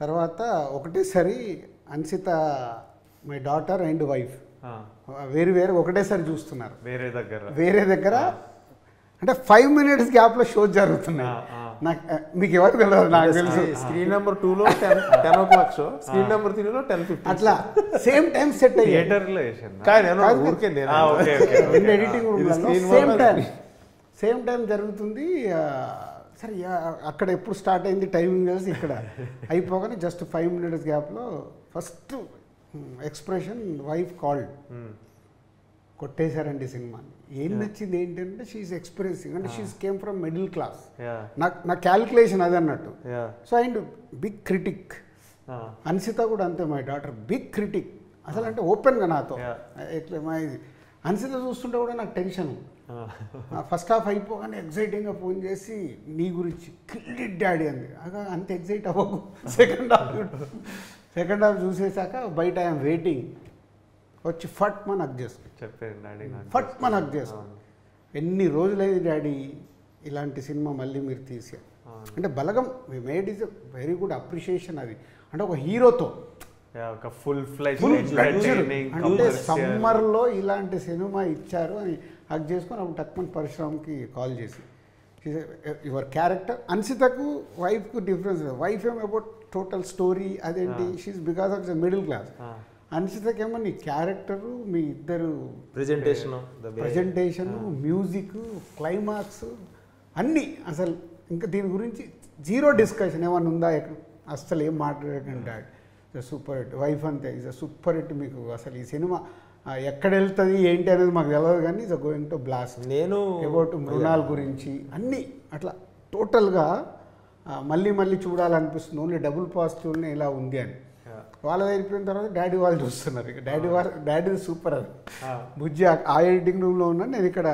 తర్వాత ఒకటేసారి Ansitha my daughter and wife వేరు వేరు ఒకటేసారి చూస్తున్నారు వేరే దగ్గర అంటే 5 minutes గ్యాప్లో షోస్ జరుగుతున్నాయి. నాకు మీకు ఎవరు తెలియదు, నాకు తెలుసు. స్క్రీన్ నెంబర్ 2లో 10 o'clock షో, స్క్రీన్ నెంబర్ 3లో 10:50 అట్లా సేమ్ టైం సెట్ అయ్యి ఎడిటింగ్ సేమ్ టైం జరుగుతుంది. సరే అక్కడ ఎప్పుడు స్టార్ట్ అయింది టైమింగ్ తెలిసి ఇక్కడ అయిపోగానే జస్ట్ 5 minutes గ్యాప్లో ఫస్ట్ ఎక్స్ప్రెషన్ వైఫ్ కాల్డ్ కొట్టేశారండి సినిమాని. ఏం నచ్చింది ఏంటంటే షీఈస్ ఎక్స్పీరియన్సింగ్ అంటే she's came from middle class. నా క్యాల్కులేషన్ అది అన్నట్టు. సో అండ్ బిగ్ క్రిటిక్ అన్సిత కూడా అంతే, మై డాటర్ బిగ్ క్రిటిక్ అసలు. అంటే ఓపెన్గా నాతో ఎట్లా మా ఇది అన్సిత చూస్తుంటే కూడా నాకు టెన్షన్. ఫస్ట్ హాఫ్ అయిపోగానే ఎగ్జైటింగ్గా ఫోన్ చేసి నీ గురించి కిల్డ్ డాడీ అంది. అంత ఎగ్జైట్ అవ్వకు. సెకండ్ హాఫ్ చూసేసాక బయట ఐఎమ్ వెయిటింగ్ వచ్చి ఫట్ మన హక్ చేసుకో. ఎన్ని రోజులైంది డాడీ ఇలాంటి సినిమా మళ్ళీ మీరు తీసారు అంటే Balagam we made is a very good appreciation. అది అంటే ఒక హీరోతో అంటే సమ్మర్లో ఇలాంటి సినిమా ఇచ్చారు అని హక్ చేసుకొని అప్పుడు టక్మన్ పరశురామ్కి కాల్ చేసి యువర్ క్యారెక్టర్. అన్సితకు వైఫ్కు డిఫరెన్స్. వైఫ్ ఏం అబౌట్ టోటల్ స్టోరీ అదేంటి she is because of the middle class. అన్సితకేమో నీ క్యారెక్టరు మీ ఇద్దరు ప్రజెంటేషన్ మ్యూజిక్ క్లైమాక్స్ అన్నీ అసలు ఇంకా దీని గురించి జీరో డిస్కషన్ ఏమన్నా ఉందా అస్సలు ఏం మాట్లాడకండి. Super hit. వైఫ్ అంతే ఇస్ అ సూపర్ హిట్. మీకు అసలు ఈ సినిమా ఎక్కడ వెళ్తుంది ఏంటి అనేది మాకు తెలియదు కానీ is a going to blast. నేను అబౌట్ మృణాల్ గురించి అన్నీ అట్లా టోటల్గా మళ్ళీ మళ్ళీ చూడాలనిపిస్తుంది. ఓన్లీ డబుల్ పాజిటివ్నే ఇలా ఉంది అని వాళ్ళ అయిపోయిన తర్వాత డాడీ వాళ్ళు చూస్తున్నారు. ఇక డాడీ సూపర్. అది బుజ్జి ఆ ఎడిటింగ్ రూమ్లో ఉన్నాను, నేను ఇక్కడ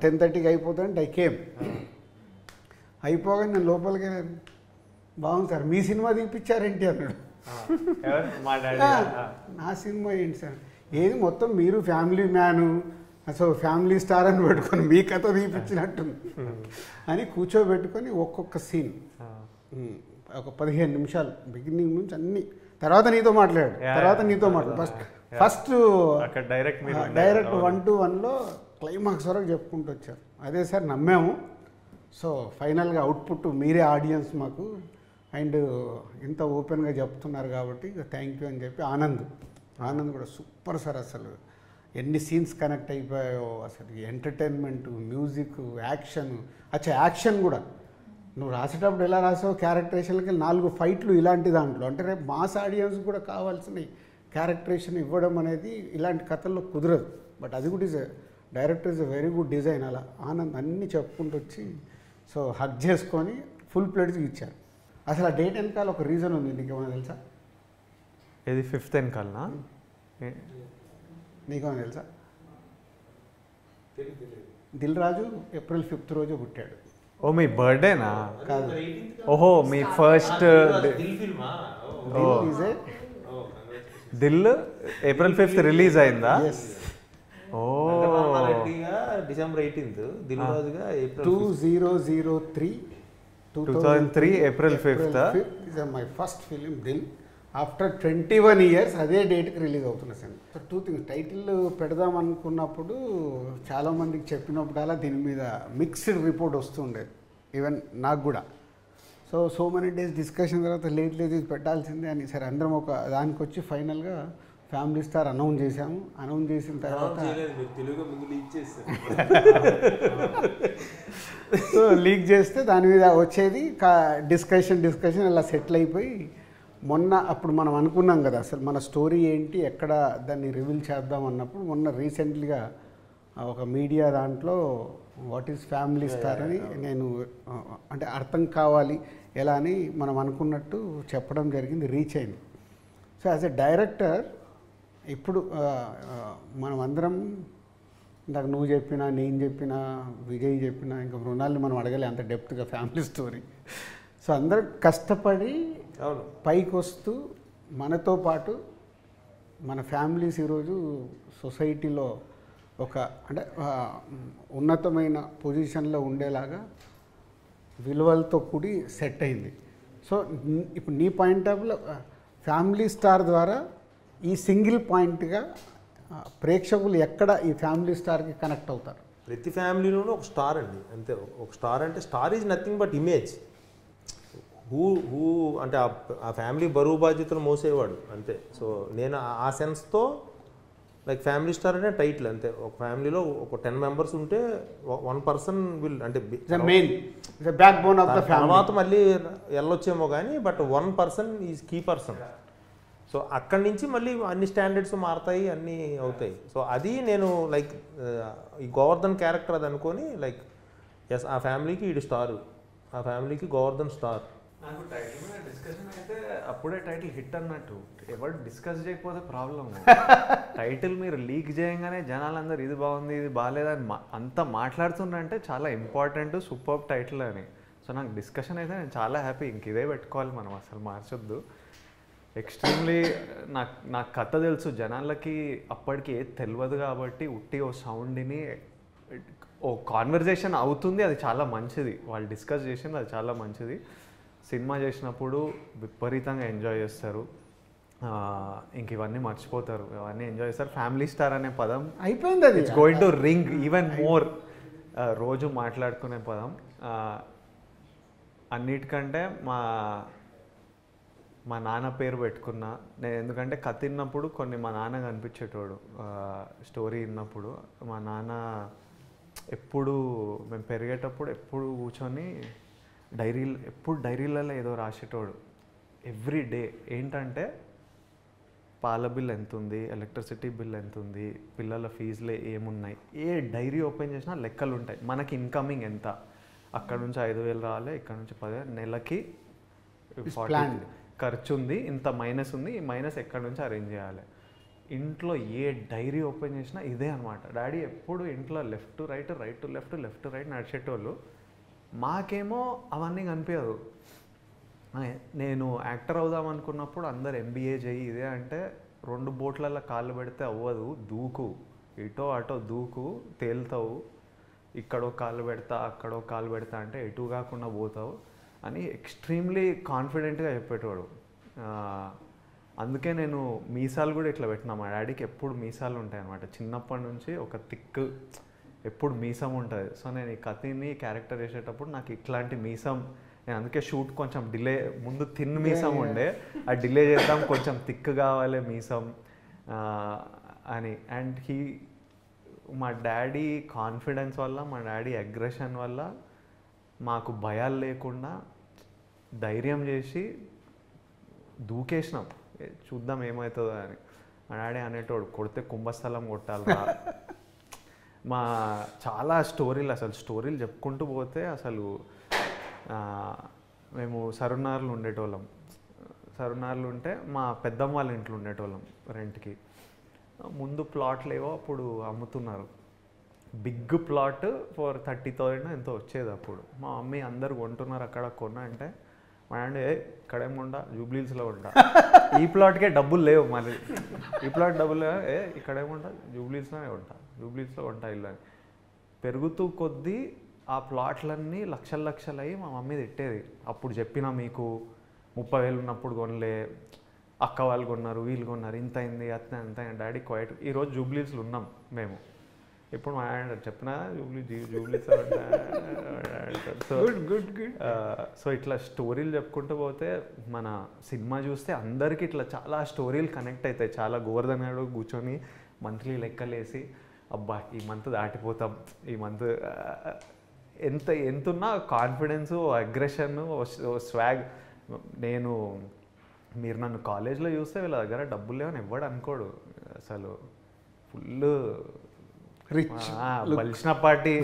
10:30కి అయిపోతాను. ఐ కేమ్ అయిపోగా నేను లోపలికి బాగుంది సార్ మీ సినిమా తీపిచ్చారేంటి అన్నాడు. నా సినిమా ఏంటి సార్ ఏది మొత్తం మీరు family man so family star అని పెట్టుకొని మీ కథ తీపిచ్చినట్టుంది అని కూర్చోబెట్టుకొని ఒక్కొక్క సీన్ ఒక 15 నిమిషాలు బిగినింగ్ నుంచి అన్ని తర్వాత నీతో మాట్లాడు ఫస్ట్ డైరెక్ట్ 1-1లో క్లైమాక్స్ వరకు చెప్పుకుంటూ వచ్చారు. అదే సార్ నమ్మాము. సో ఫైనల్గా అవుట్పుట్ మీరే ఆడియన్స్ మాకు అండ్ ఇంత ఓపెన్గా చెప్తున్నారు కాబట్టి థ్యాంక్ యూ అని చెప్పి ఆనంద్ కూడా సూపర్ సార్. అసలు ఎన్ని సీన్స్ కనెక్ట్ అయిపోయాయో అసలు ఎంటర్టైన్మెంట్ మ్యూజిక్ యాక్షన్ కూడా నువ్వు రాసేటప్పుడు ఎలా రాసావు క్యారెక్టరేషన్కి 4 ఫైట్లు ఇలాంటి దాంట్లో అంటే రేపు మాస్ ఆడియన్స్ కూడా కావాల్సిన క్యారెక్టరేషన్ ఇవ్వడం అనేది ఇలాంటి కథల్లో కుదరదు. బట్ అది కూడా director is a very good design. అలా ఆనంద్ అన్నీ చెప్పుకుంటూ వచ్చి సో హక్ చేసుకొని ఫుల్ ప్లేట్స్కి ఇచ్చారు. అసలు ఆ డేట్ వెనకాల ఒక రీజన్ ఉంది, నీకేమైనా తెలుసా? ఇది 5th వెనకాలనా? నీకేమైనా తెలుసా? దిల్ రాజు ఏప్రిల్ 5th రోజు పుట్టాడు. ఓ మీ బర్త్డేనా? కాదు, ఓహో మీ first Dil April 5th release అయిందా? ఓ డిసెంబర్ 18th దిల్ రాజుగా 2003 April 5th is my first film Dil. After 21 years అదే డేట్కి రిలీజ్ అవుతున్న సినిమా. సో 2 things టైటిల్ పెడదాం అనుకున్నప్పుడు చాలామందికి చెప్పినప్పుడల్లా దీని మీద మిక్స్డ్ రిపోర్ట్ వస్తుండేది ఈవెన్ నాకు కూడా. సో మెనీ డేస్ డిస్కషన్ తర్వాత లేట్ ఇది పెట్టాల్సిందే అని సరే అందరం ఒక దానికి వచ్చి ఫైనల్గా ఫ్యామిలీ స్టార్ అనౌన్స్ చేసాము. అనౌన్స్ చేసిన తర్వాత సో లీక్ చేస్తే దాని మీద వచ్చేది డిస్కషన్ అలా సెటిల్ అయిపోయి మొన్న అప్పుడు మనం అనుకున్నాం కదా అసలు మన స్టోరీ ఏంటి ఎక్కడ దాన్ని రివీల్ చేద్దాం అన్నప్పుడు మొన్న రీసెంట్లీగా ఒక మీడియా దాంట్లో వాట్ ఈజ్ ఫ్యామిలీ స్టార్ అని నేను అంటే అర్థం కావాలి ఎలా అని మనం అనుకున్నట్టు చెప్పడం జరిగింది, రీచ్ అయింది. సో యాజ్ ఎ డైరెక్టర్ ఇప్పుడు మనం అందరం ఇందాక నువ్వు చెప్పినా నేను చెప్పినా విజయ్ చెప్పినా ఇంకా మృణాల్ని మనం అడగలే అంత డెప్త్గా ఫ్యామిలీ స్టోరీ. సో అందరూ కష్టపడి పైకి వస్తూ మనతో పాటు మన ఫ్యామిలీస్ ఈరోజు సొసైటీలో ఒక అంటే ఉన్నతమైన పొజిషన్లో ఉండేలాగా విలువలతో కూడి సెట్ అయింది. సో ఇప్పుడు నీ పాయింట్ ఆఫ్లో ఫ్యామిలీ స్టార్ ద్వారా ఈ సింగిల్ పాయింట్గా ప్రేక్షకులు ఎక్కడ ఈ ఫ్యామిలీ స్టార్కి కనెక్ట్ అవుతారు? ప్రతి ఫ్యామిలీలోనూ ఒక స్టార్ అండి, అంతే. ఒక స్టార్ అంటే star is nothing but image. Who అంటే ఆ ఫ్యామిలీ బరువు బాధ్యతలు మోసేవాడు, అంతే. సో నేను ఆ సెన్స్తో లైక్ ఫ్యామిలీ స్టార్ అంటే టైటిల్, అంతే. ఒక ఫ్యామిలీలో ఒక 10 మెంబర్స్ ఉంటే 1 పర్సన్ విల్ అంటే main backbone of the family. తర్వాత మళ్ళీ వెళ్ళొచ్చేమో కానీ but 1 person is key person. So అక్కడి నుంచి మళ్ళీ అన్ని స్టాండర్డ్స్ మారుతాయి, అన్నీ అవుతాయి. సో అది నేను లైక్ ఈ గోవర్ధన్ క్యారెక్టర్ అది అనుకొని లైక్ ఎస్ ఆ ఫ్యామిలీకి ఇది స్టార్, ఆ ఫ్యామిలీకి గోవర్ధన్ స్టార్. నాకు టైటిల్ మీద డిస్కషన్ అయితే అప్పుడే టైటిల్ హిట్ అన్నట్టు. ఎవరు డిస్కస్ చేయకపోతే ప్రాబ్లమ్. టైటిల్ మీరు లీక్ చేయగానే జనాలందరూ ఇది బాగుంది ఇది బాగాలేదని అంతా మాట్లాడుతున్నారంటే చాలా ఇంపార్టెంట్ సూపర్ టైటిల్ అని. సో నాకు డిస్కషన్ అయితే నేను చాలా హ్యాపీ. ఇంక ఇదే పెట్టుకోవాలి మనం, అసలు మార్చొద్దు. ఎక్స్ట్రీమ్లీ నాకు కథ తెలుసు, జనాలకి అప్పటికి ఏది తెలియదు కాబట్టి ఉట్టి ఓ సౌండ్ని ఓ కాన్వర్జేషన్ అవుతుంది, అది చాలా మంచిది. వాళ్ళు డిస్కస్ చేసింది అది చాలా మంచిది. సినిమా చేసినప్పుడు విపరీతంగా ఎంజాయ్ చేస్తారు, ఇంక ఇవన్నీ మర్చిపోతారు, ఇవన్నీ ఎంజాయ్ చేస్తారు. ఫ్యామిలీ స్టార్ అనే పదం అయిపోయింది, అది it's going to ring even more. రోజు మాట్లాడుకునే పదం. అన్నిటికంటే మా నాన్న పేరు పెట్టుకున్నా నేను, ఎందుకంటే కథ విన్నప్పుడు కొన్ని మా నాన్న కనిపించేటోడు. స్టోరీ విన్నప్పుడు మా నాన్న ఎప్పుడు మేము పెరిగేటప్పుడు ఎప్పుడు కూర్చొని ఎప్పుడు డైరీలలో ఏదో రాసేటోడు ఎవ్రీ డే. ఏంటంటే పాల బిల్ ఎంత ఉంది, ఎలక్ట్రిసిటీ బిల్ ఎంత ఉంది, పిల్లల ఫీజులే ఏమున్నాయి, ఏ డైరీ ఓపెన్ చేసినా లెక్కలు ఉంటాయి. మనకి ఇన్కమింగ్ ఎంత, అక్కడ నుంచి 5,000 రావాలి, ఇక్కడ నుంచి 10,000, నెలకి 40 ఖర్చు ఉంది, ఇంత మైనస్ ఉంది, ఈ మైనస్ ఎక్కడి నుంచి అరేంజ్ చేయాలి. ఇంట్లో ఏ డైరీ ఓపెన్ చేసినా ఇదే అనమాట. డాడీ ఎప్పుడు ఇంట్లో left to right, right to left, left to right నడిచేటోళ్ళు. మాకేమో అవన్నీ కనిపించదు. నేను యాక్టర్ అవుదాం అనుకున్నప్పుడు అందరు MBA చేయి ఇదే అంటే 2 బోట్లలో కాళ్ళు పెడితే అవ్వదు, దూకు, ఇటో అటో దూకు, తేలుతావు, ఇక్కడో కాళ్ళు పెడతా అక్కడో కాళ్ళు పెడతా అంటే ఎటు కాకుండా పోతావు అని ఎక్స్ట్రీమ్లీ కాన్ఫిడెంట్గా చెప్పేటోడు. అందుకే నేను మీసాలు కూడా ఇట్లా పెట్టినా. మా డాడీకి ఎప్పుడు మీసాలు ఉంటాయి అన్నమాట, చిన్నప్పటి నుంచి ఒక థిక్ ఎప్పుడు మీసం ఉంటుంది. సో నేను ఈ కథని క్యారెక్టర్ వేసేటప్పుడు నాకు ఇట్లాంటి మీసం, నేను అందుకే షూట్ కొంచెం డిలే, ముందు థిన్ మీసం ఉండే, అది డిలే చేద్దాం, కొంచెం థిక్ కావాలి మీసం అని. అండ్ మా డాడీ కాన్ఫిడెన్స్ వల్ల, మా డాడీ అగ్రెషన్ వల్ల మాకు భయాలు లేకుండా ధైర్యం చేసి దూకేసినాం, చూద్దాం ఏమవుతుందో అని. మా డాడీ అనేటోడు కొడితే కుంభస్థలం కొట్టాలిరా. చాలా స్టోరీలు, అసలు స్టోరీలు చెప్పుకుంటూ పోతే అసలు మేము సరునార్లు ఉండేటోళ్ళం. సరునార్లు ఉంటే మా పెద్దమ్మ వాళ్ళ ఇంట్లో ఉండేటోళ్ళం రెంట్కి. ముందు ప్లాట్లు ఏవో అప్పుడు అమ్ముతున్నారు, బిగ్ ప్లాట్ ఫర్ 30,000 ఎంతో వచ్చేది అప్పుడు. మా మమ్మీ అందరు కొంటున్నారు అక్కడ కొన్నా అంటే మా డాడీ ఇక్కడేం కొంటా, జూబ్లీహిల్స్లో ఉంటా, ఈ ప్లాట్కే డబ్బులు లేవు, మళ్ళీ ఈ ప్లాట్ డబ్బులు లేవు, ఇక్కడేముంటా జూబ్లీహిల్స్లోనే ఉంటా, జూబ్లీహిల్స్లో ఉంటా ఇల్లు అని. పెరుగుతూ కొద్దీ ఆ ప్లాట్లన్నీ లక్షలు అయ్యి మా మమ్మీ తిట్టేది. అప్పుడు చెప్పినా మీకు 30,000 ఉన్నప్పుడు కొనలే, అక్క వాళ్ళు కొన్నారు, వీళ్ళు కొన్నారు, ఇంత అయింది అట్లా అంత. Daddy quite. ఈరోజు జూబ్లీహిల్స్లో ఉన్నాం మేము. ఇప్పుడు మా డాడీ చెప్పినా జూబ్లీహిల్స్ సో గుడ్. సో ఇట్లా స్టోరీలు చెప్పుకుంటూ పోతే మన సినిమా చూస్తే అందరికీ ఇట్లా చాలా స్టోరీలు కనెక్ట్ అవుతాయి. చాలా గోవర్ధన్ గారు కూర్చొని మంత్లీ లెక్కలేసి అబ్బా ఈ మంత్ దాటిపోతాం, ఈ మంత్ ఎంతున్నా కాన్ఫిడెన్సు, అగ్రెషన్, స్వాగ్. మీరు నన్ను కాలేజ్లో చూస్తే వీళ్ళ దగ్గర డబ్బులు లేవని ఎవ్వడు అనుకోడు, అసలు ఫుల్ రిచ్ బలిసిన పార్టీ.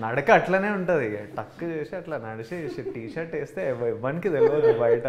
నడక అట్లనే ఉంటుంది, టక్ చేసి అట్లా నడిచి టీ షర్ట్ వేస్తే ఎవరికి తెలియదు బయట.